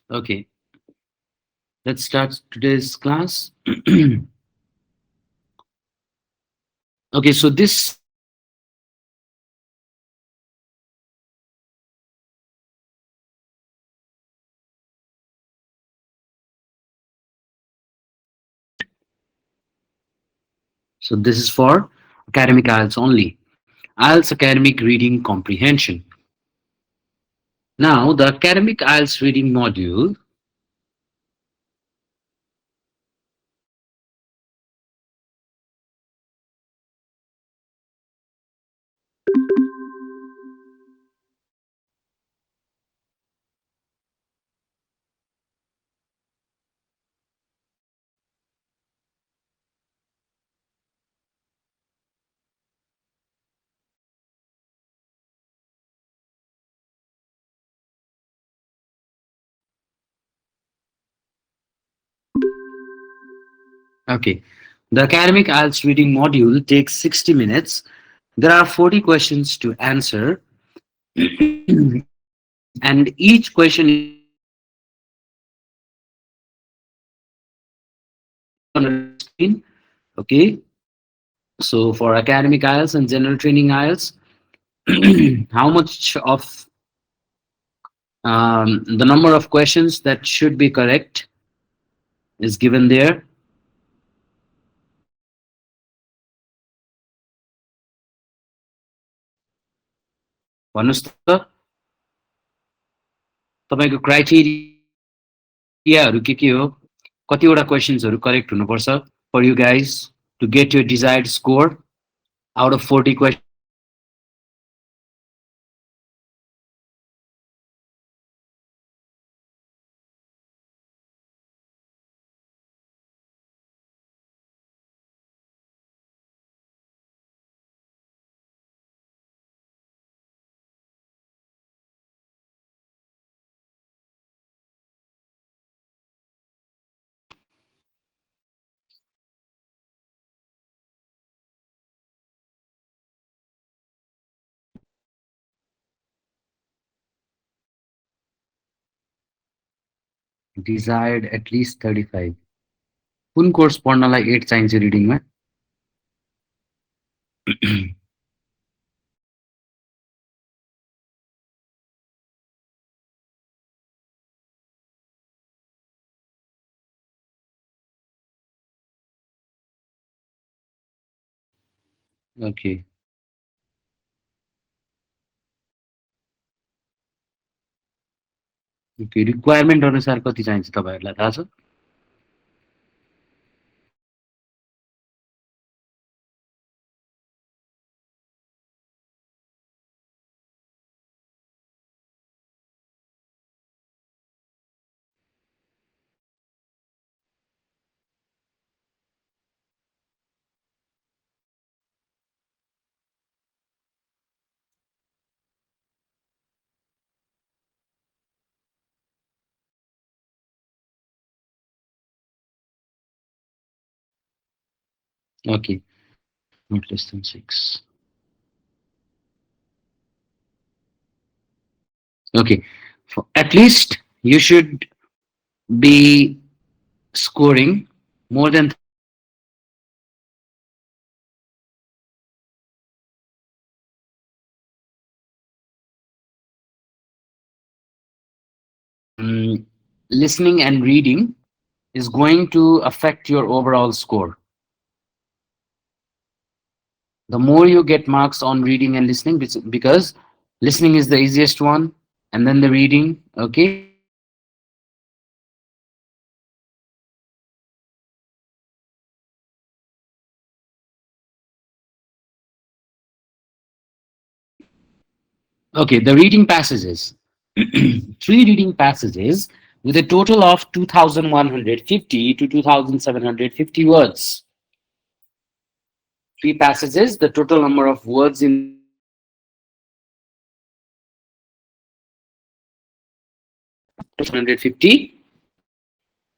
Okay, let's start today's class. Okay, so this so this is for academic IELTS only. IELTS academic reading comprehension. Now, the academic IELTS reading module. Okay, the academic IELTS reading module takes 60 minutes. There are 40 questions to answer, and each question is on a screen. Okay, so for academic IELTS and general training IELTS, how much of the number of questions that should be correct is given there. भन्नुहोस् त तपाईँको क्राइटेरियाहरू के के हो कतिवटा क्वेसन्सहरू correct हुनुपर्छ for you guys to get your desired score out of 40 questions. Desired at least 35. कुन course पढ्नलाई 8 चाहिन्छ रिडिङमा? Okay. Okay, रिक्वायरमेन्ट अनुसार कति चाहिन्छ तपाईँहरूलाई थाहा छ? Okay, not less than 6. Okay, at least you should be scoring more than 30. Listening and reading is going to affect your overall score. The more you get marks on reading and listening, because listening is the easiest one, and then the reading. Okay, okay, the reading passages. Three reading passages with a total of 2150 to 2750 words. Three passages, the total number of words in the passage is 2750.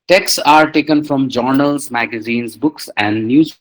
Texts are taken from journals, magazines, books, and newspapers.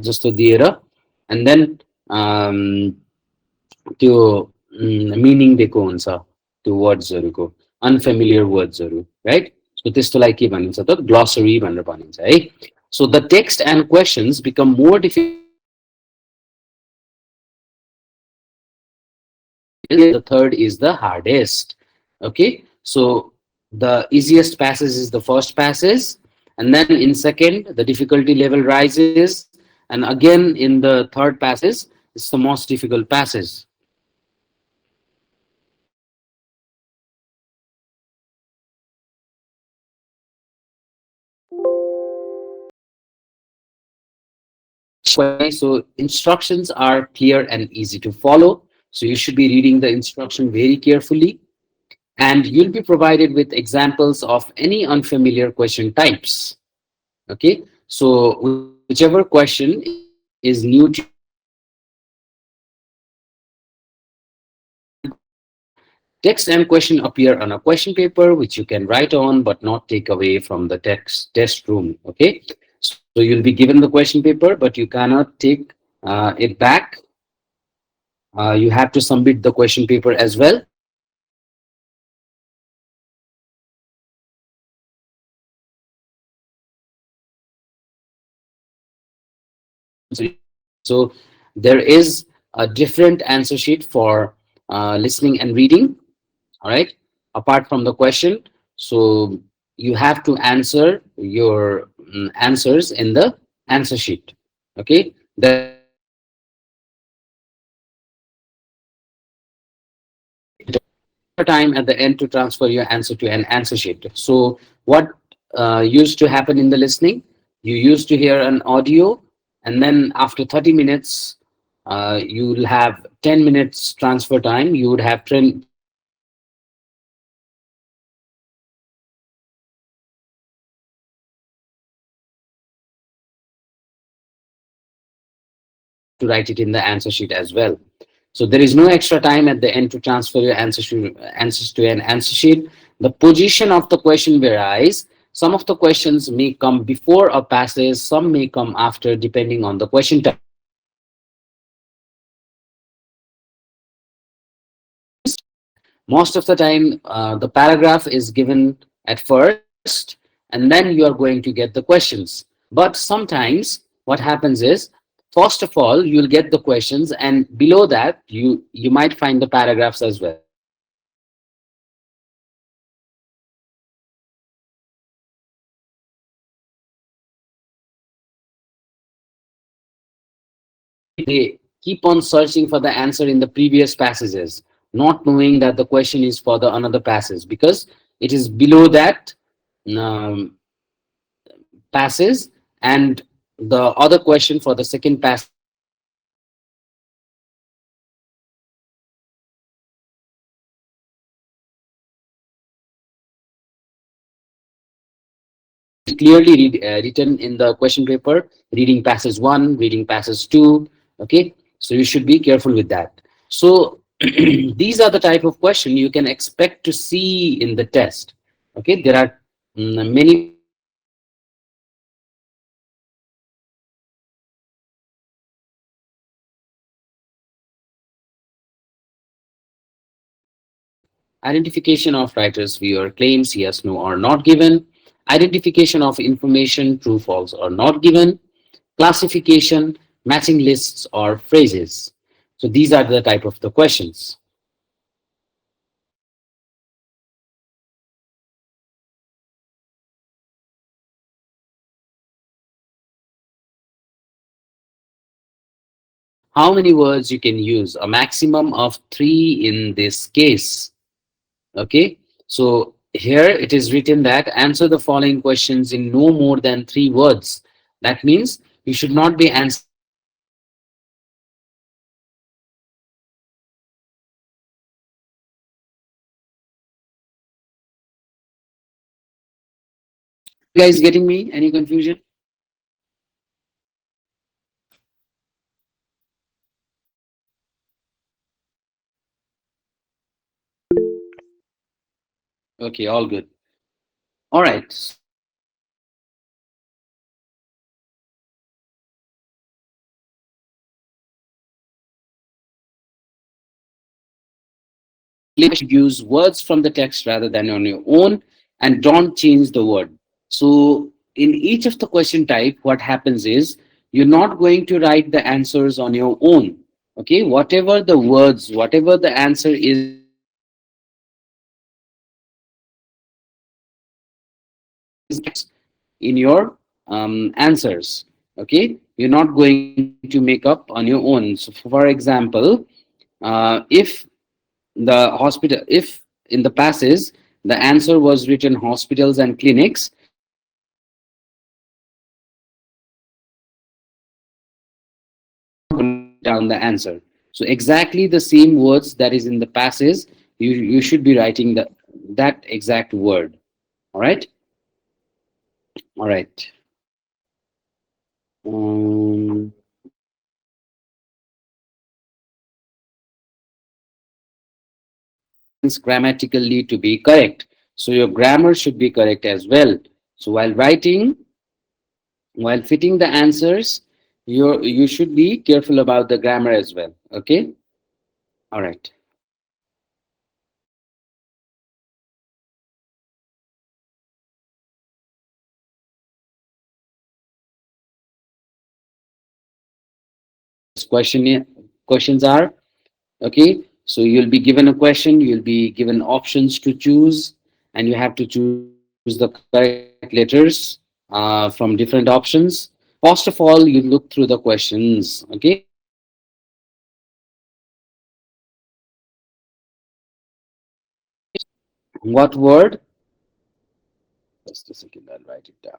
जस्तो दिएर and then त्यो meaning दिएको हुन्छ त्यो वर्ड्सहरूको unfamiliar वर्ड्सहरू right so त्यस्तोलाई के भनिन्छ त glossary भनेर भनिन्छ है so the text end questions become more difficult the third is the hardest okay so the easiest passage is the first passage and then in second the difficulty level rises and again in the third passage it's the most difficult passage so instructions are clear and easy to follow so you should be reading the instruction very carefully and you'll be provided with examples of any unfamiliar question types okay so whichever question is new to you text and question appear on a question paper which you can write on but not take away from the text test room okay so you'll be given the question paper but you cannot take it back you have to submit the question paper as well so there is a different answer sheet for listening and reading all right apart from the question so you have to answer your answers in the answer sheet okay there is no extra time at the end to transfer your answer to an answer sheet so what used to happen in the listening you used to hear an audio and then after 30 minutes you'll have 10 minutes transfer time you would have 10 minutes to write it in the answer sheet so what used to happen in the listening you have to write it in the answer sheet as well so there is no extra time at the end to transfer your answers to an answer sheet the position of the question varies some of the questions may come before a passage some may come after depending on the question type most of the time the paragraph is given at first and then you are going to get the questions but sometimes what happens is first of all you'll get the questions and below that you might find the paragraphs as well they keep on searching for the answer in the previous passages not knowing that the question is for the another passage because it is below that um, passage and the other question for the second passage is clearly written in the question paper reading passage 1 reading passage 2 okay so you should be careful with that so these are the type of question you can expect to see in the test okay there are many varieties of questions identification of writer's view or claims yes no or not given identification of information true false or not given classification matching lists or phrases so these are the type of the questions how many words you can use a maximum of 3 in this case okay so here it is written that answer the following questions in no more than 3 words that means you should not be answering the question in more than 3 words are you guys getting me any confusion okay all good all right so use words from the text rather than on your own, and don't change the word. So in each of the question type, what happens is you're not going to write the answers on your own. Okay, whatever the words, whatever the answer is in the text, you are going to write in your answers. Okay, you're not going to make up on your own. So for example, if the hospital, if in the passes the answer was written hospitals and clinics, you're not going to write down the answer. So exactly the same words that is in the passes, you should be writing that exact word. All right. All right. Next means grammatically to be correct. So your grammar should be correct as well. So while writing, while fitting the answers, you should be careful about the grammar as well. Okay. All right. Questions are okay. So you'll be given a question, you'll be given options to choose, and you have to choose the correct letters from different options. First of all, you look through the questions. Okay. What word? Just a second, I'll write it down.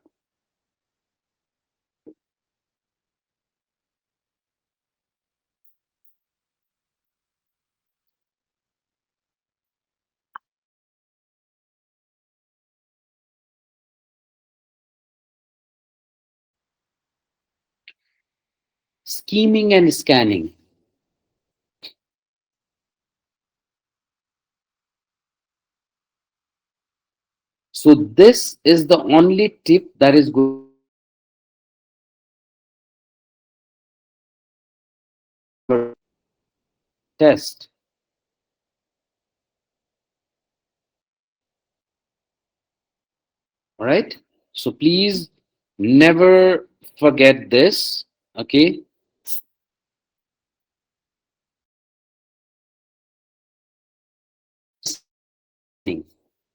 Scheming and scanning. So this is the only tip that is going to help you in your test. All right. So please never forget this. Okay. Scheming.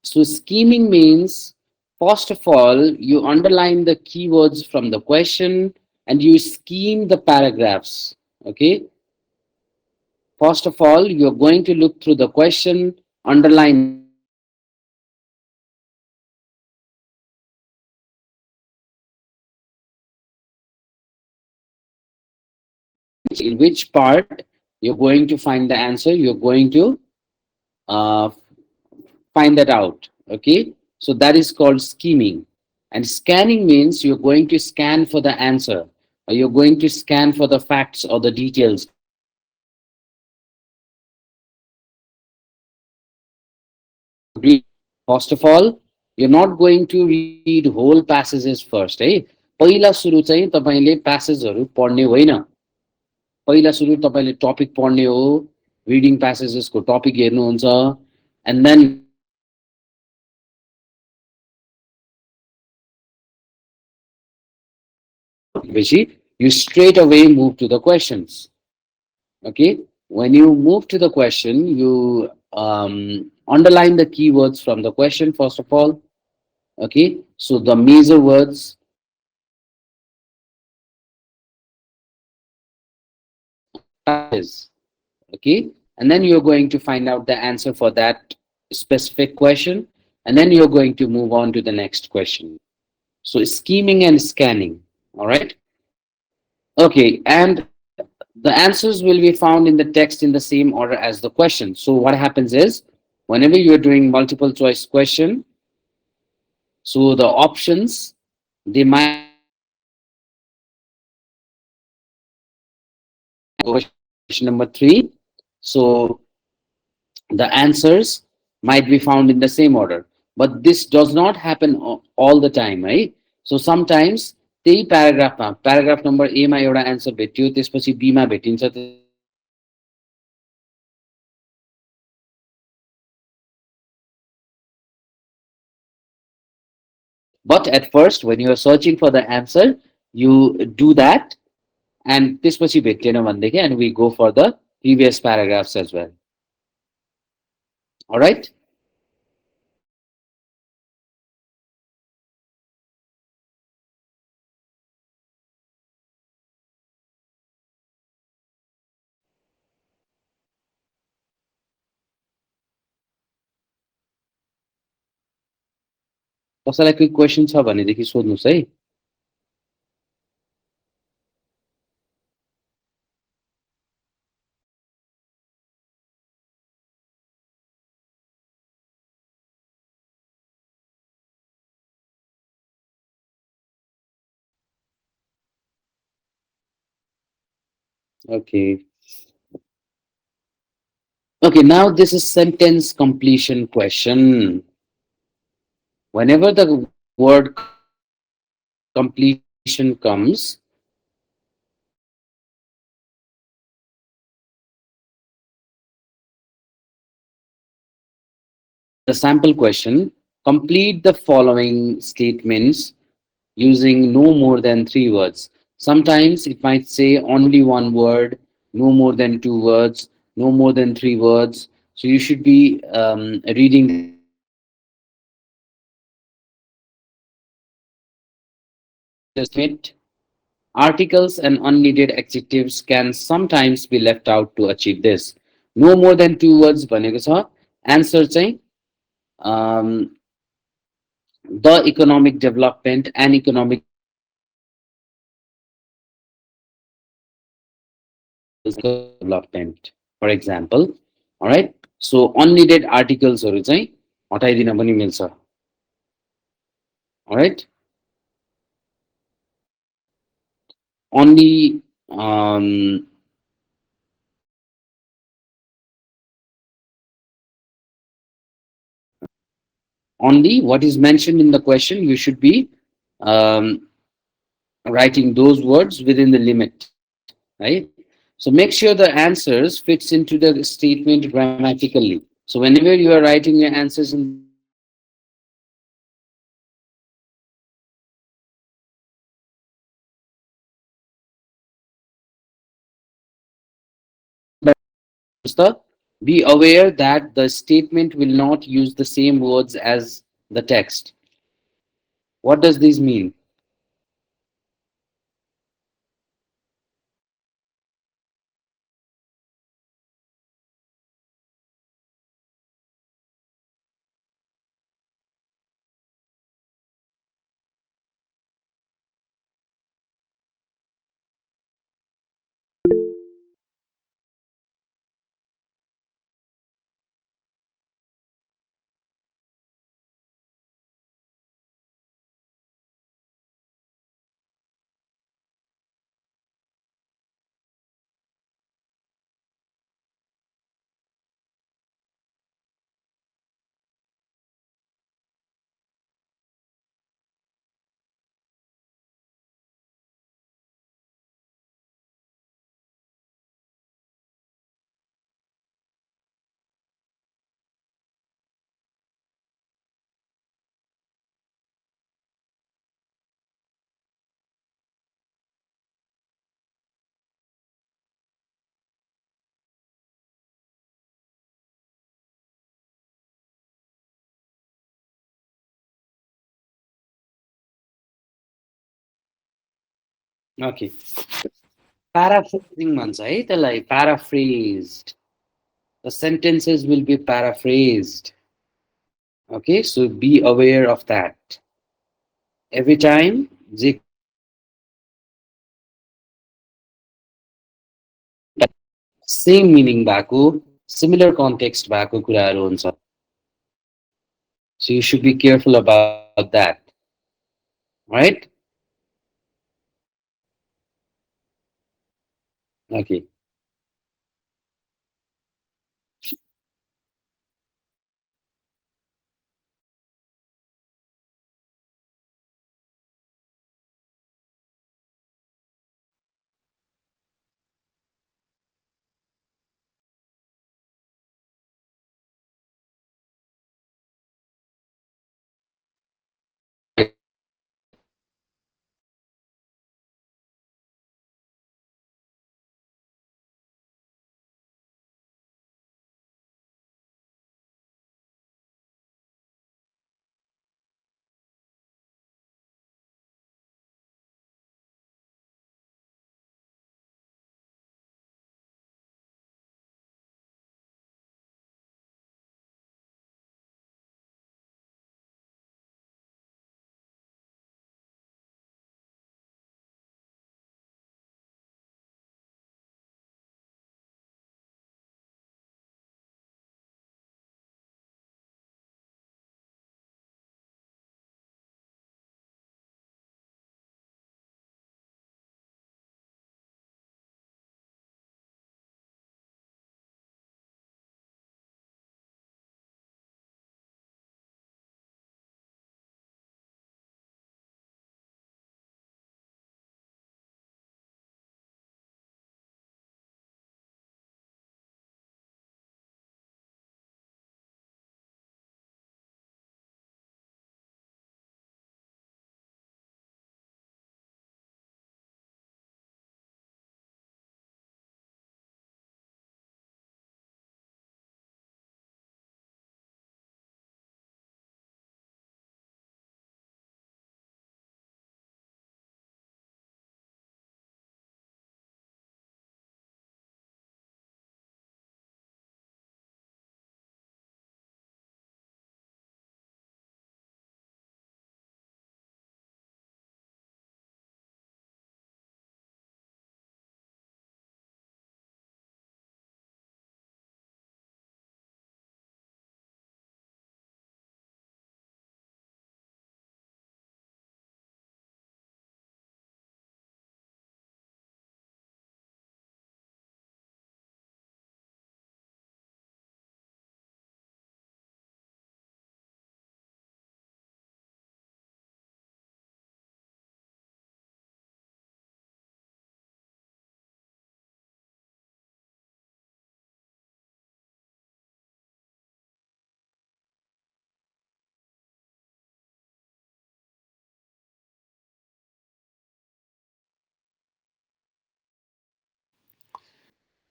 So scheming means, first of all, you underline the keywords from the question and you scheme the paragraphs. Okay. First of all, you're going to look through the question, underline the keywords, scheme the paragraphs, and then you're going to find the answer. In which part you're going to find the answer, you're going to uh, find that out. Okay, so that is called scheming. And scanning means you're going to scan for the answer, or you're going to scan for the facts or the details. First of all, you're not going to read whole passages first. है पहिला सुरु चाहिँ तपाईले प्यासेजहरु पढ्ने होइन. पहिला सुरु तपाईले टपिक पढ्ने हो, रिडिङ प्यासेजेसको टपिक हेर्नुहुन्छ, and then you straight away move to the questions. Okay, when you move to the question, you underline the keywords from the question first of all. Okay, so the major words, passages. Okay, and then you're going to find out the answer for that specific question, and then you're going to move on to the next question. So scheming and scanning. All right. Okay, and the answers will be found in the text in the same order as the question. So what happens is, whenever you're doing multiple choice question, so the options, they might be found in the same order. Question number 3. So the answers might be found in the same order, but this does not happen all the time, right? So sometimes त्यही प्याराग्राफमा paragraph number ए मा एउटा answer भेट्यो, त्यसपछि B मा भेटिन्छ, त्यसपछि सी मा भेटिन्छ, त्यसपछि डी मा भेटिन्छ, But at first, when you are searching for the answer, you do that, and त्यसपछि भेटिएन भनेदेखि and we go for the previous paragraphs as well. All right. कसैलाई क्विक क्वेसन छ भनेदेखि सोध्नुहोस् है. Okay. Okay, now this is sentence completion question. Whenever the word completion comes, the sample question, complete the following statements using no more than three words. Sometimes it might say only one word, no more than two words, no more than three words. So you should be reading the statement. Articles and unneeded adjectives can sometimes be left out to achieve this. No more than two words भनेको छ. Answer चाहिँ the economic development and economic development, for example. All right. So unneeded articlesहरू चाहिँ हटाइदिन पनि मिल्छ. All right. Only only what is mentioned in the question, you should be um, writing those words within the limit, right? So make sure the answers fits into the statement grammatically. So whenever you are writing your answers in the statement, make sure the answers fits into the statement grammatically. Be aware that the statement will not use the same words as the text. What does this mean? Okay. Paraphrasing भन्छ है त्यसलाई. Paraphrased. The sentences will be paraphrased. Okay, so be aware of that. Every time जे कुरा हुन्छ same meaning भएको, similar context भएको कुराहरू हुन्छ. So you should be careful about that. Right? Okay. Right.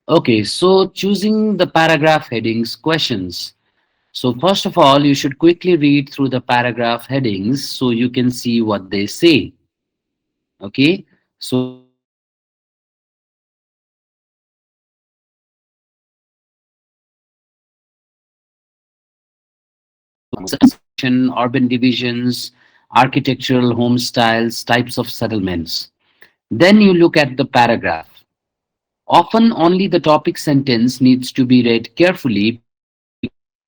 Okay, so choosing the paragraph headings questions. So first of all, you should quickly read through the paragraph headings so you can see what they say. Okay, so urban divisions, architectural home styles, types of settlements. Then you look at the paragraph. Often only the topic sentence needs to be read carefully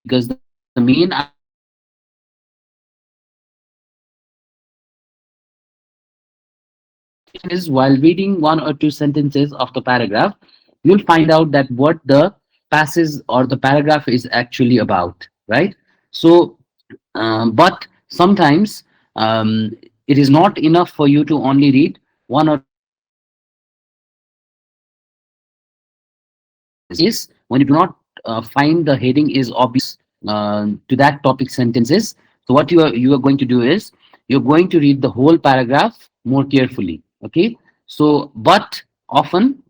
because the main idea is obvious. What you are going to do is you're going to read the whole paragraph. What will happen is while reading one or two sentences of the paragraph, you'll find out that what the passage or the paragraph is actually about, right? So, but sometimes it is not enough for you to only read one or two sentences. You have to read the whole paragraph. In case when you do not find the heading is obvious to that topic sentences, so what you are going to do is you're going to read the whole paragraph more carefully. Okay, so but often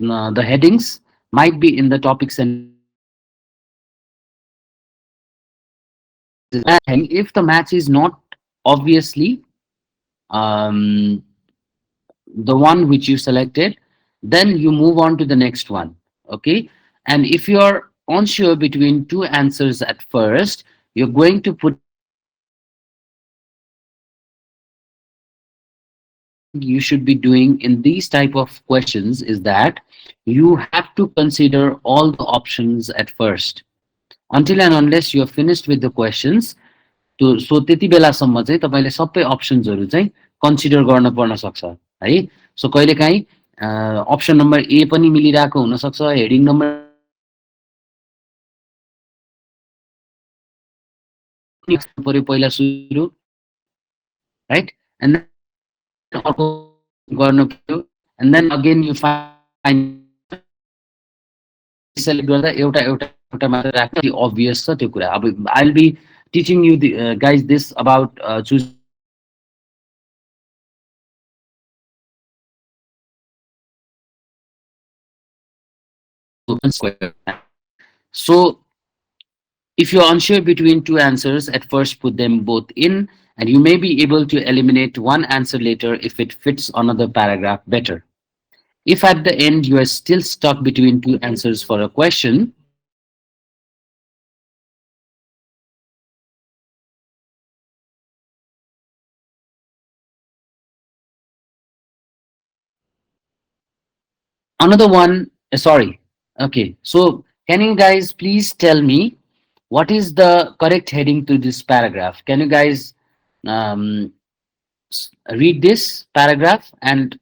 the headings might be in the topic sentences. So and if the match is not obviously um, the one which you selected, then you move on to the next one. Okay, and if you're unsure between two answers at first, you're going to put them both in. One thing you should be doing in these type of questions is that you have to consider all the options at first. Until and unless you are finished with the questions, त्यो सो त्यति बेलासम्म चाहिँ तपाईँले सबै अप्सन्सहरू चाहिँ consider गर्न पर्न सक्छ है। सो कहिलेकाहीँ अप्सन नम्बर ए पनि मिलिरहेको हुनसक्छ, हेडिङ नम्बर सी पनि मिलिरहेको हुनसक्छ, अनि तपाईँले पर्यो पहिला सुरु, राइट? एन्ड देन अर्को गर्नु पर्यो, and then again you find select गर्दा एउटा एउटा एउटा मात्र राख्दा अभियस छ त्यो कुरा। अब I will be teaching you guys this about choosing the paragraph headings So if you're unsure between two answers, at first put them both in, and you may be able to eliminate one answer later if it fits another paragraph better. If at the end you are still stuck between two answers for a question, another one, sorry. Okay, so can you guys please tell me what is the correct heading to this paragraph? Can you guys um, read this paragraph and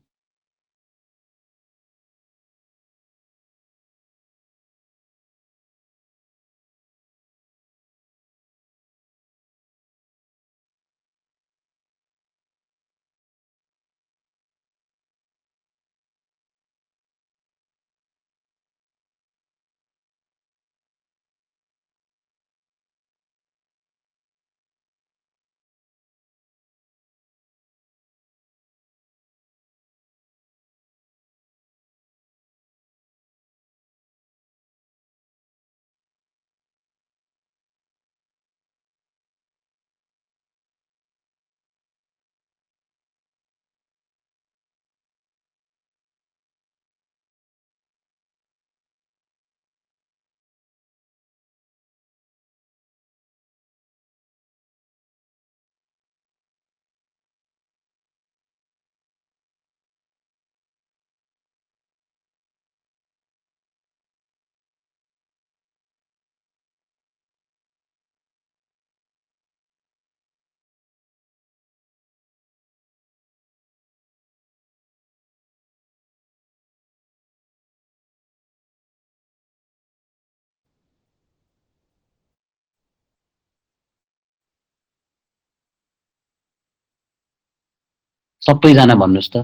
सबैजना भन्नुहोस् त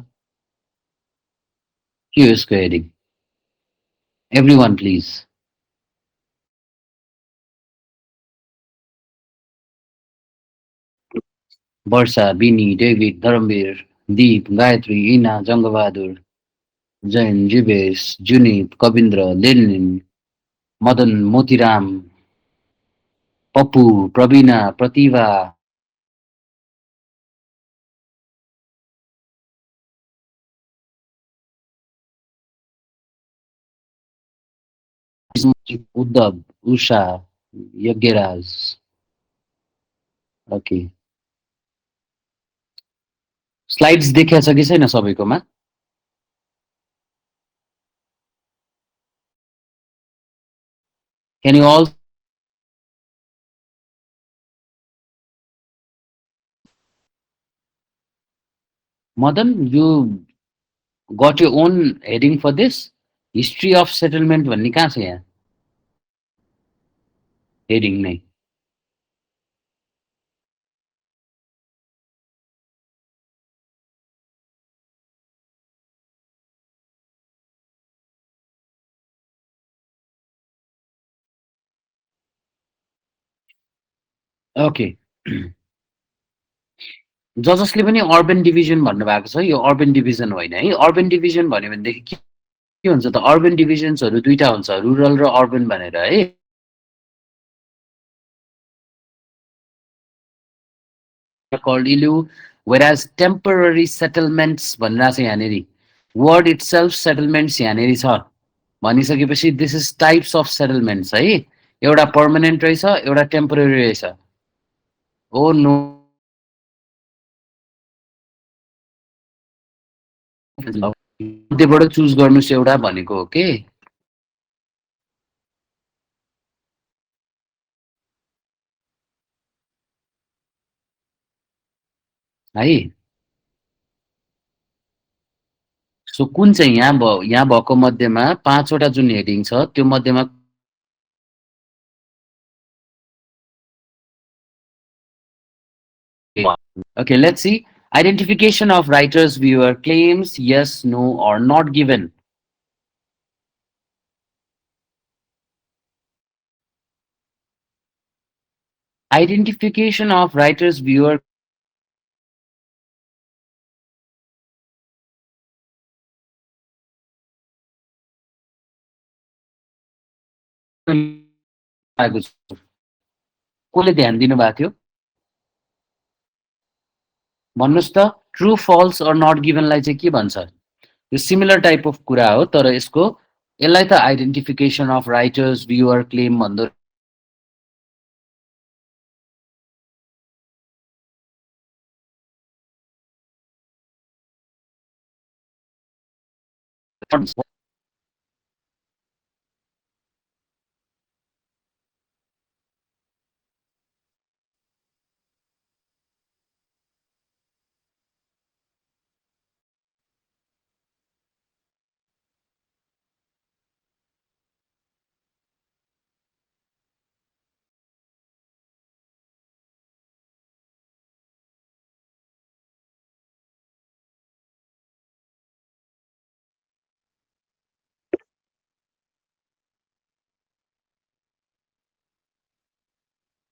के हो यसको heading? Everyone please. Varsha, Binny, David, Dharmveer, दीप, गायत्री, इना, Jang Bahadur, Jain, Jivesh, जुनित, Kavindra, Lenin, Madan, Motiram, Pappu, प्रवीणा, प्रतिभा, Uddhav, Usha, Yagyaraj. Okay. Slides देखिया छ कि छैन सबैकोमा? Can you all Madan, you got your own heading for this? History of settlement भन्ने कहाँ छ यहाँ? हेडिङ नै. ओके. जसले पनि अर्बन डिभिजन भन्नुभएको छ, यो अर्बन डिभिजन होइन है. अर्बन डिभिजन भन्यो भनेदेखि के हुन्छ त? अर्बन डिभिजन्सहरू दुईटा हुन्छ, रुरल र अर्बन भनेर है. Called ilu, whereas temporary settlements भनेर छ यहाँनेरि. वर्ड इटसेल्फ सेटलमेन्ट्स यहाँनेरि छ. भनिसकेपछि दिस इज टाइप्स अफ सेटलमेन्ट्स है. एउटा पर्मानेन्ट रहेछ, एउटा टेम्पोरेरी रहेछ. ओ नो, मध्येबाट चुज गर्नुहोस् एउटा भनेको हो के. है. सो कुन चाहिँ यहाँ भएको मध्येमा पाँचवटा जुन हेडिङ छ त्यो मध्येमा okay, let's see. Identification of writer's viewer claims, yes, no, or not given. Identification of writer's viewer कसले ध्यान दिनुभएको थियो भन्नुहोस् त. ट्रु फल्स अर नट गिभनलाई चाहिँ के भन्छ? यो सिमिलर टाइप अफ कुरा हो, तर यसको यसलाई त identification of writer's view or claim भन्दो.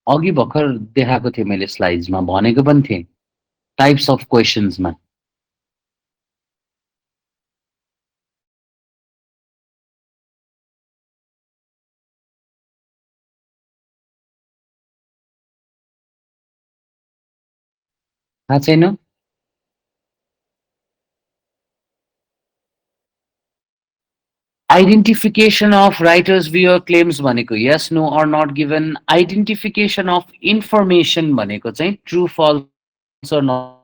अघि भर्खर देखाएको थिएँ मैले स्लाइड्समा, भनेको पनि थिएँ टाइप्स अफ क्वेसन्समा. थाहा छैन? Identification of writer's view or claims भनेको yes no or not given. Identification of information भनेको चाहिँ true false or not.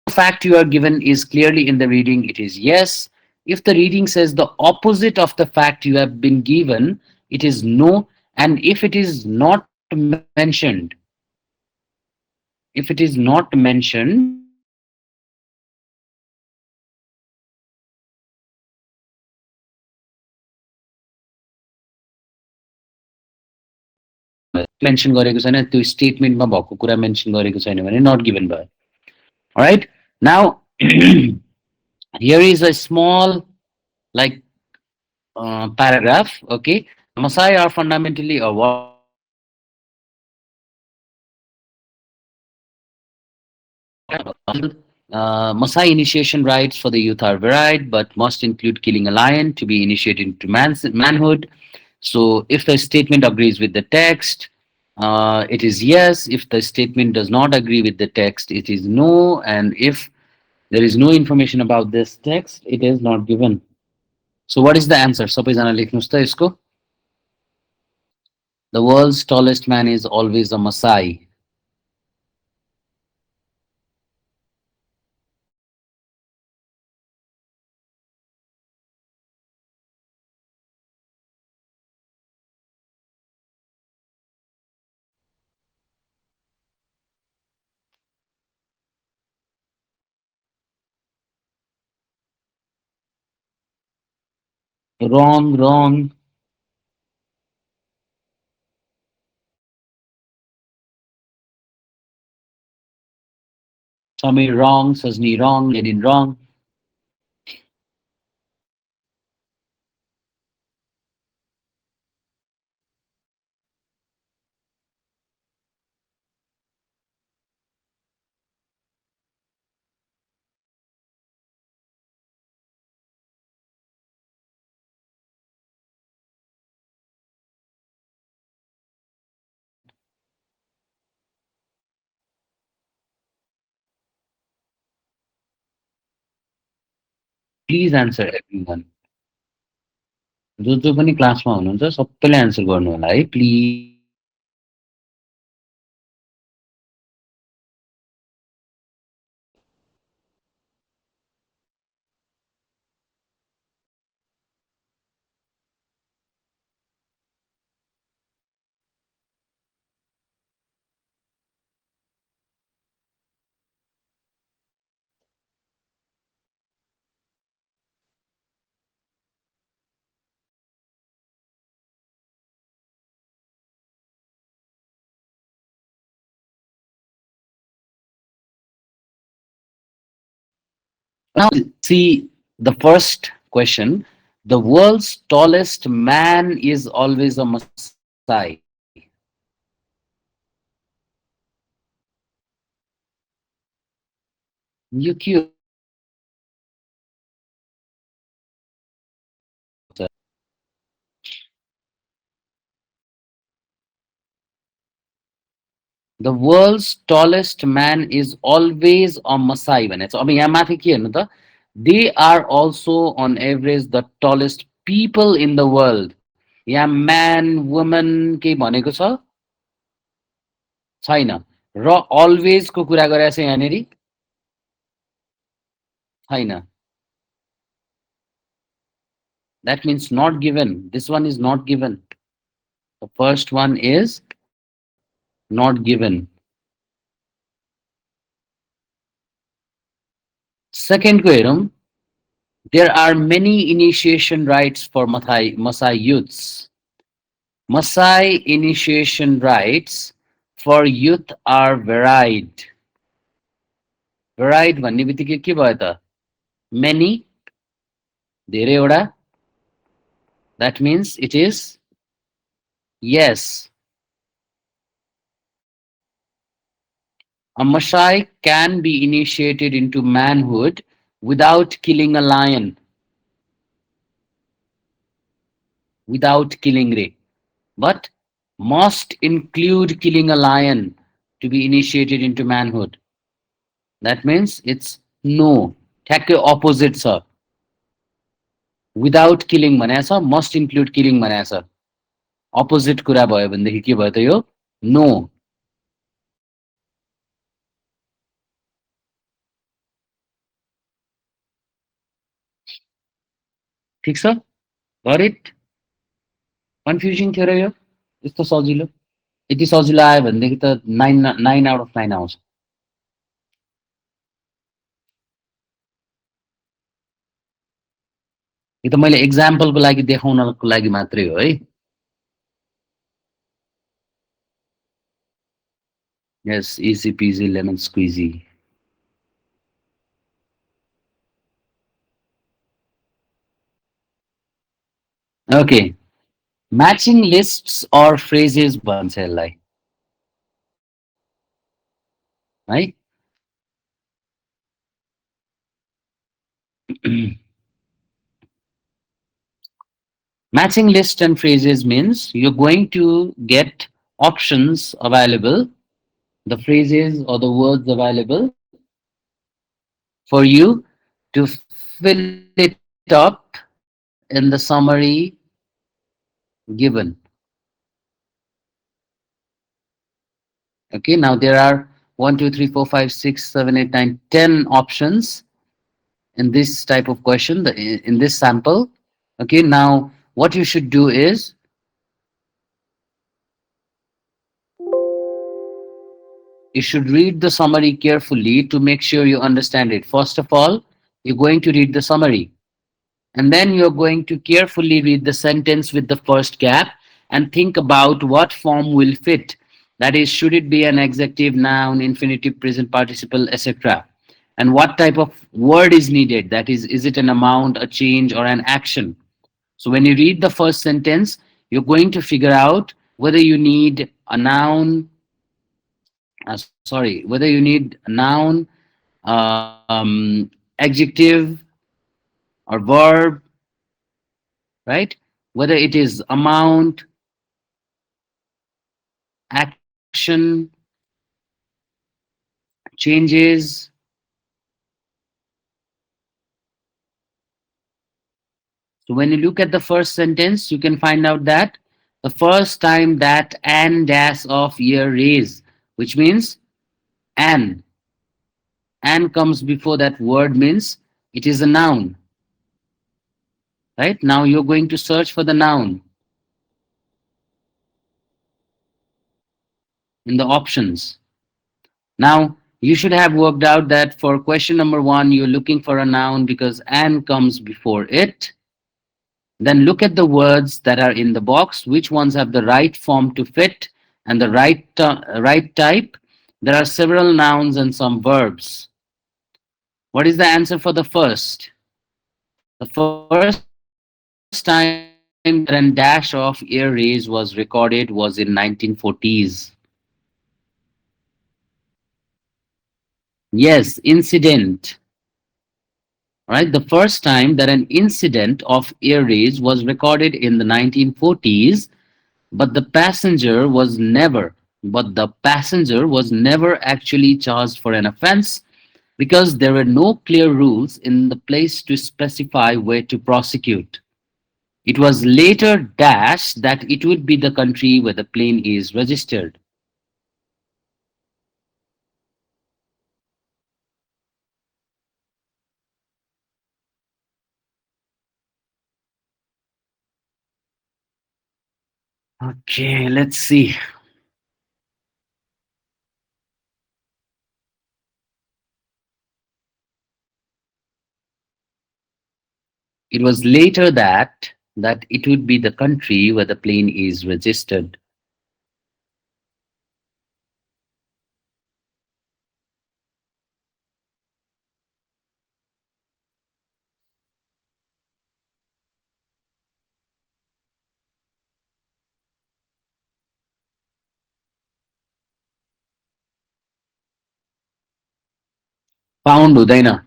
Fact you are given is clearly in the reading, it is yes. If the reading says the opposite of the fact you have been given, it is no. And if it is not mentioned, if it is not mentioned, mention गरेको छैन, त्यो स्टेटमेन्टमा भएको कुरा mention गरेको छैन भने नट given भयो. Alright, now here is a small like paragraph. Okay, Masai are fundamentally a Maasai initiation rites for the youth are varied, but must include killing a lion to be initiated into manhood. So, if the statement agrees with the text, it is yes. If the statement does not agree with the text, it is no. And if there is no information about this text, it is not given. So, what is the answer? सबैजना लेख्नुहोस् त यसको. The world's tallest man is always a Maasai. Wrong, wrong. Samir wrong, Sajni wrong, Ledin wrong. Please answer everyone. जो जो पनि क्लासमा हुनुहुन्छ सबैले एन्सर गर्नु होला है please. Now see the first question. The world's tallest man is always a Maasai. यो के हो त? The world's tallest man is always a Maasai भनेको छ. अब यहाँ माथि के हेर्नु त? They are also on average the tallest people in the world. यहाँ man, woman केही भनेको छ? छैन. र always को कुरा गरेको छ यहाँनेरि? छैन. That means not given. This one is not given. The first one is not given. Second को हेरौँ. There are many initiation rites for Maasai youths. Maasai initiation rites for youth are varied. Varied भन्ने बित्तिकै के भयो त? Many, धेरैवटा. That means it is yes. A Maasai can be initiated into manhood without killing a lion. Without killing Ray. But must include killing a lion to be initiated into manhood. That means it's no. ठ्याक्कै opposite छ. Without killing भनेको छ, must include killing भनेको छ. Opposite कुरा भयो भनेदेखि के भयो त यो? No. ठिक छ? Got it? Confusing थियो र यो? यस्तो सजिलो. यति सजिलो आयो भनेदेखि त 9 out of 9 आउँछ. यो त मैले एक्जाम्पलको लागि देखाउनको लागि मात्रै हो है. Yes, easy peasy lemon squeezy. Okay. Matching lists or phrases भन्छ यसलाई. है? Matching list and phrases means you're going to get options available, the phrases or the words available for you to fill it up in the summary given. Okay, now there are 1, 2, 3, 4, 5, 6, 7, 8, 9, 10 options in this type of question, in this sample. Okay, now what you should do is you should read the summary carefully to make sure you understand it. First of all, you're going to read the summary, and then you're going to carefully read the sentence with the first gap and think about what form will fit. That is, should it be an adjective, noun, infinitive, present participle, etc.? And what type of word is needed? That is it an amount, a change, or an action? So when you read the first sentence, you're going to figure out whether you need a noun, whether you need a noun, adjective, or verb, right? Whether it is amount, action, changes. So when you look at the first sentence, you can find out that the first time that an dash of year is, which means an, and comes before that word means it is a noun, right? Now you're going to search for the noun in the options. Now you should have worked out that for question number one, you're looking for a noun because an comes before it. Then look at the words that are in the box, which ones have the right form to fit and the right type. There are several nouns and some verbs. What is the answer for the first? The first time that an dash of air rays was recorded was in 1940s. Yes, incident. Right, the first time that an incident of air rays was recorded in the 1940s, but the passenger was never actually charged for an offense because there were no clear rules in the place to specify where to prosecute. It was later dashed that it would be the country where the plane is registered. Okay, let's see. It was later that it would be the country where the plane is registered. Found Udaina.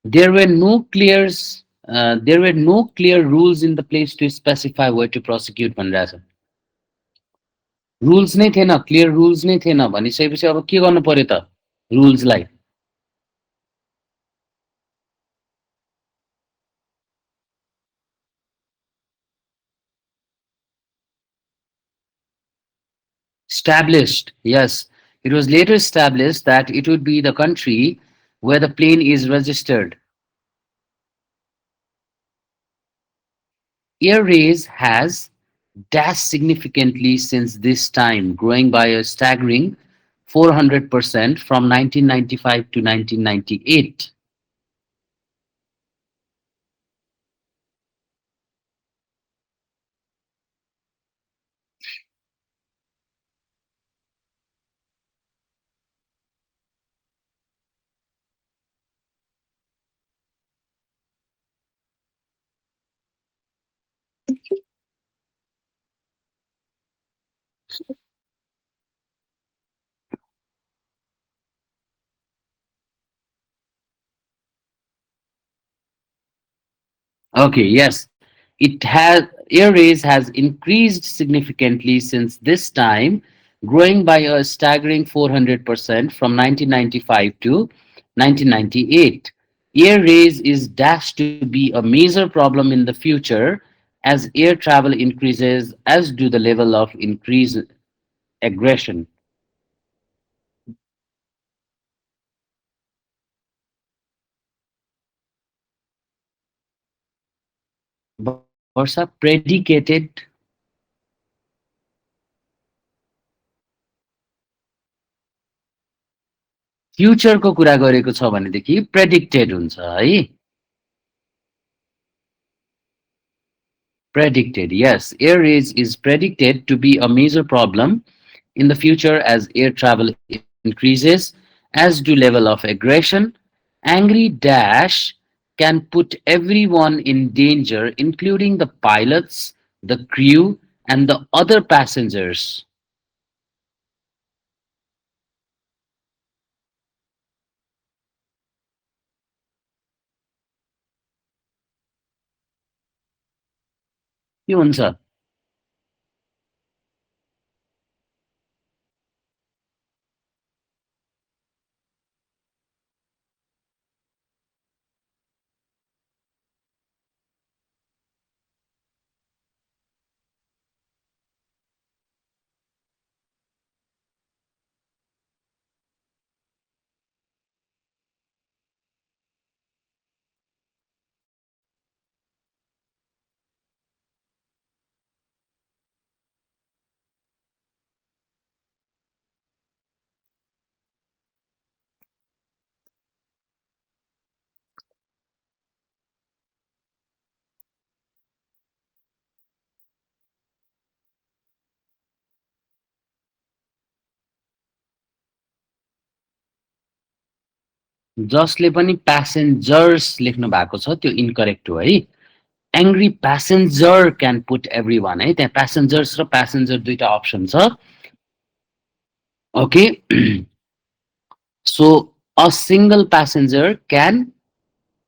There were no clear rules in the place to specify where to prosecute Mandrasa. Rules नहीं थे ना, clear rules नहीं थे ना, भनिसकेपछि अब के गर्नु पर्यो त रुल्सलाई? Established, yes. It was later established that it would be the country where the plane is registered. Air Rays has dashed significantly since this time, growing by a staggering 400% from 1995 to 1998. Okay, yes. It has air raise has increased significantly since this time, growing by a staggering 400% from 1995 to 1998. Air raise is dashed to be a major problem in the future as air travel increases, as do the level of increased aggression. Versa predicated फ्युचरको कुरा गरेको छ भनेदेखि predicted हुन्छ है predicted yes air rage is predicted to be a major problem in the future as air travel increases as do level of aggression angry dash can put everyone in danger including the pilots the crew and the other passengers के हुन्छ जसले पनि प्यासेन्जर्स लेख्नु भएको छ त्यो incorrect हो है एङ्ग्री प्यासेन्जर क्यान पुट एभ्री वान है त्यहाँ प्यासेन्जर्स र प्यासेन्जर दुईटा अप्सन छ okay so a single passenger can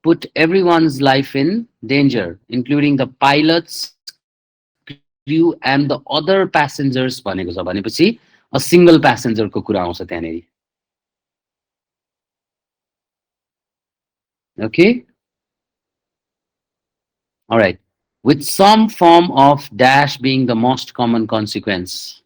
put everyone's life in danger including the pilots crew and the other passengers भनेको छ भनेपछि a single passenger को कुरा आउँछ त्यहाँनेरि okay all right with some form of dash being the most common consequence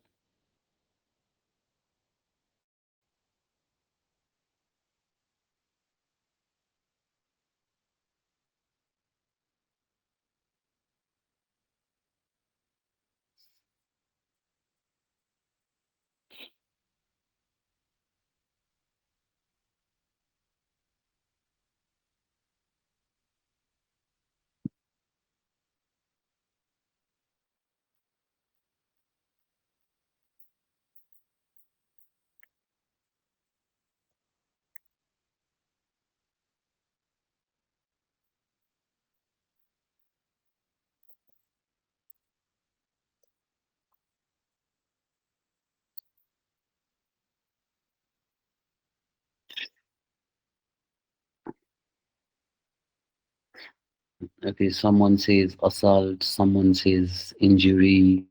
okay someone says assault someone says injury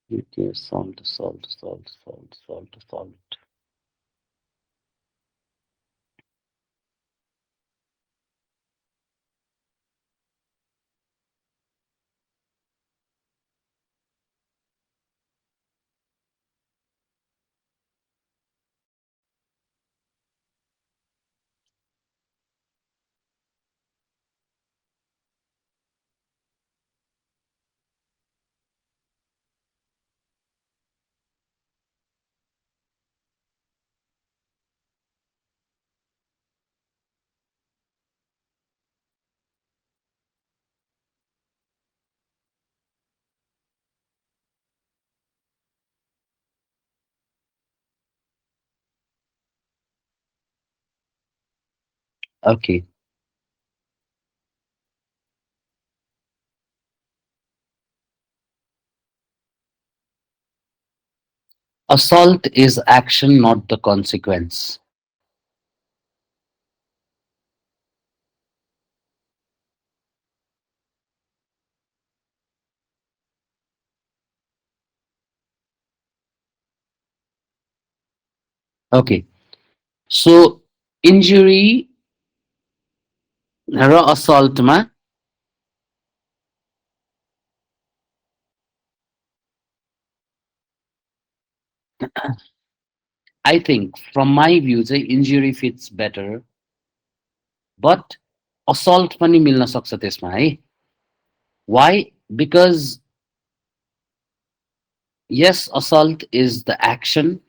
Okay, salt, salt, salt, salt, salt, salt. Okay. Assault is action, not the consequence. Okay. So injury raw assaultमा I think from my view चाहिँ injury fits better, but assault पनि मिल्न सक्छ त्यसमा है. Why? Because yes, assault is the action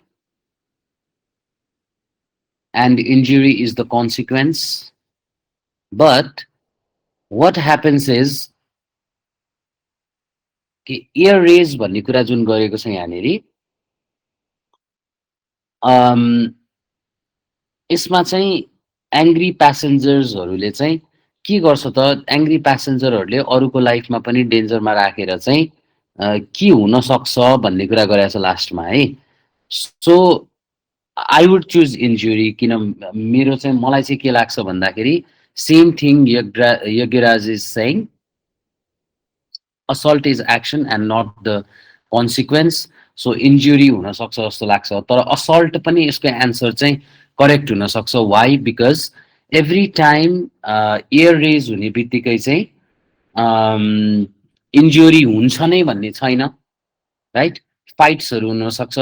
and injury is the consequence. But what happens is कि ear raise भन्ने कुरा जुन गरेको छ यहाँनिर अम, यसमा चाहिँ एङ्ग्री प्यासेन्जर्सहरूले चाहिँ के गर्छ त एङ्ग्री प्यासेन्जरहरूले अरूको लाइफमा पनि डेन्जरमा राखेर चाहिँ के हुन सक्छ भन्ने कुरा गरेको छ लास्टमा है. सो आई वुड चुज इन्जुरी किन मेरो चाहिँ मलाई चाहिँ के लाग्छ भन्दाखेरि same thing Yagyaraj is सेङ assault is action and not the consequence. So injury हुन सक्छ जस्तो लाग्छ तर assault पनि यसको एन्सर चाहिँ करेक्ट हुन सक्छ. Why because every time air raise हुने बित्तिकै चाहिँ इन्जुरी हुन्छ नै भन्ने छैन राइट. फाइट्सहरू हुनसक्छ,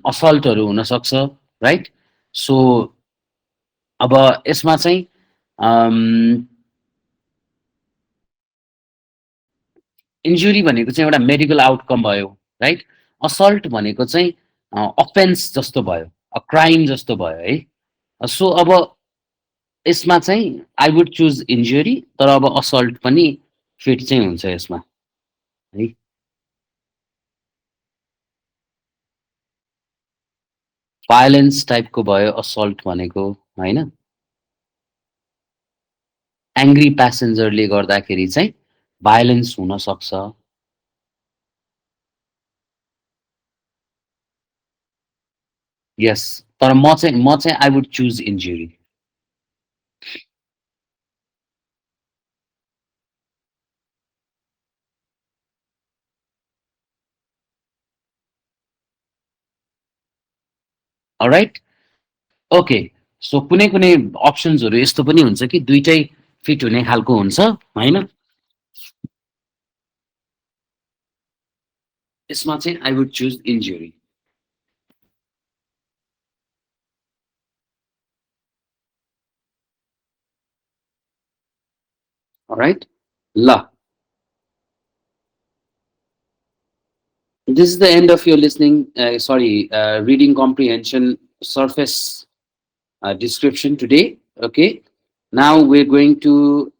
असल्टहरू हुनसक्छ राइट. सो अब यसमा चाहिँ इन्जुरी भनेको चाहिँ एउटा मेडिकल आउटकम भयो राइट. असल्ट भनेको चाहिँ अफेन्स जस्तो भयो, क्राइम जस्तो भयो है. सो अब यसमा चाहिँ आई वुड चुज इन्जुरी तर अब असल्ट पनि फिट चाहिँ हुन्छ यसमा है. भाइलेन्स टाइपको भयो असल्ट भनेको होइन. एङ्ग्री प्यासेन्जरले गर्दाखेरि चाहिँ भाइलेन्स हुन सक्छ. यस तर म चाहिँ I would choose injury. Alright. Okay. So कुनै कुनै अप्सन्सहरू यस्तो पनि हुन्छ कि दुइटै फिट हुने खालको हुन्छ होइन. यसमा चाहिँ I would choose injury. All right. ल, this is the end of your listening reading comprehension surface description today. Okay, now we're going to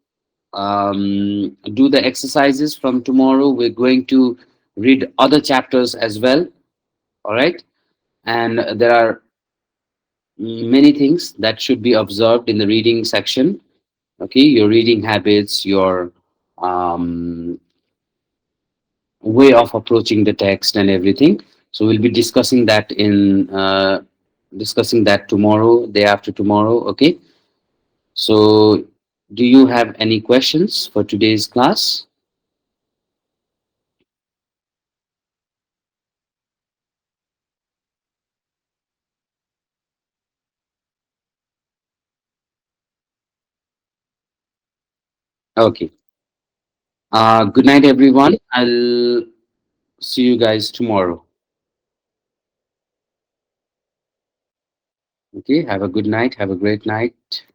do the exercises. From tomorrow we're going to read other chapters as well. All right, and there are many things that should be observed in the reading section. Okay, your reading habits, your way of approaching the text and everything. So we'll be discussing that tomorrow, day after tomorrow. Okay. So do you have any questions for today's class? Okay. Good night, everyone. I'll see you guys tomorrow. Okay. Have a good night. Have a great night.